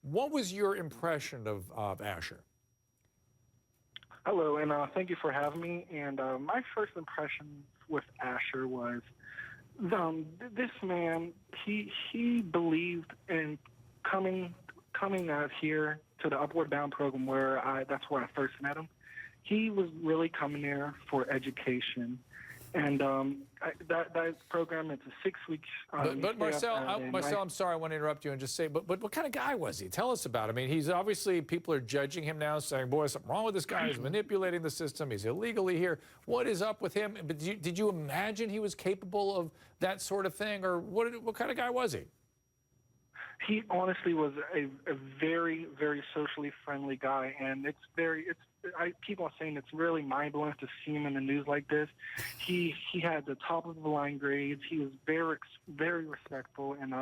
What was your impression of Asher? Hello, and thank you for having me. And my first impression with Asher was this man. He believed in coming out here to the Upward Bound program that's where I first met him. He was really coming there for education. And that program, it's a 6 weeks. But Marcel, I'm sorry, I want to interrupt you and just say, but what kind of guy was he? Tell us about him. I mean, he's obviously, people are judging him now, saying, boy, something wrong with this guy. He's manipulating the system. He's illegally here. What is up with him? But did you imagine he was capable of that sort of thing? Or what kind of guy was he? He honestly was a very, very socially friendly guy, and I keep on saying it's really mind-blowing to see him in the news like this. He had the top of the line grades. He was very, very respectful, and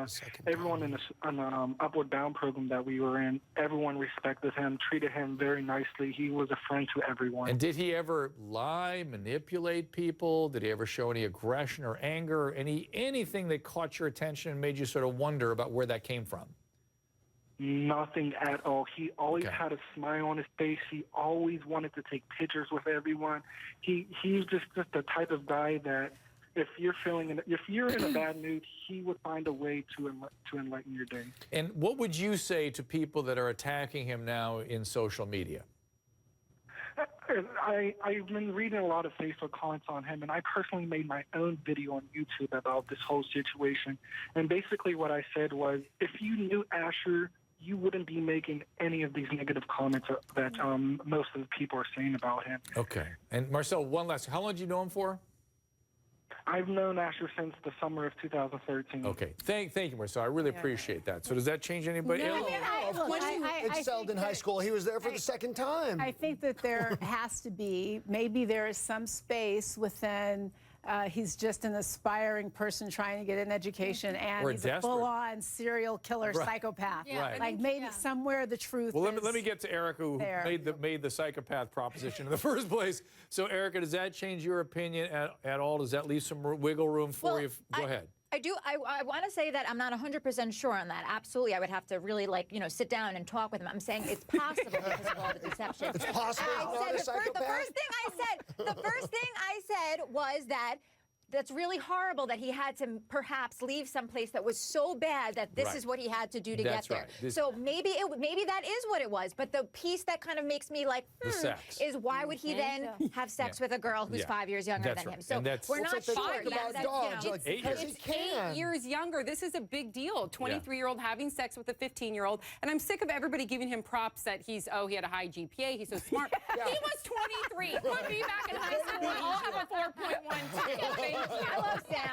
everyone in the Upward Bound program that we were in, everyone respected him, treated him very nicely. He was a friend to everyone. And did he ever lie, manipulate people? Did he ever show any aggression or anger, or anything that caught your attention and made you sort of wonder about where that came from? Nothing at all. He always had a smile on his face. He always wanted to take pictures with everyone. He's just the type of guy that if you're in a bad mood, he would find a way to enlighten your day. And what would you say to people that are attacking him now in social media? I've been reading a lot of Facebook comments on him, and I personally made my own video on YouTube about this whole situation. And basically what I said was, if you knew Asher, you wouldn't be making any of these negative comments that most of the people are saying about him. Okay. And Marcel, one last, how long did you know him for? I've known Asher since the summer of 2013. Okay. Thank you, Marcel. I really appreciate that. So does that change anybody? No, of course he excelled in high school. He was there for the second time. I think that there has to be, maybe there is some space within, he's just an aspiring person trying to get an education, and he's a full-on serial killer psychopath. Yeah. Like maybe somewhere the truth Well, let me get to Erica, who made the psychopath proposition in the first place. So, Erica, does that change your opinion at all? Does that leave some wiggle room for you? Go ahead. I do. I want to say that I'm not 100% sure on that. Absolutely. I would have to really, sit down and talk with him. I'm saying it's possible because of all the deception. It's possible. The first thing I said was that that's really horrible that he had to perhaps leave someplace that was so bad that this is what he had to do to get there. So maybe that is what it was. But the piece that kind of makes me like, is why would he then have sex with a girl who's 5 years younger than him? So we're not sure. It's 8 years younger. This is a big deal. 23-year-old having sex with a 15-year-old. And I'm sick of everybody giving him props that he had a high GPA. He's so smart. He was 23. Put me back in high school. I'll have a 4.12. I love Sam.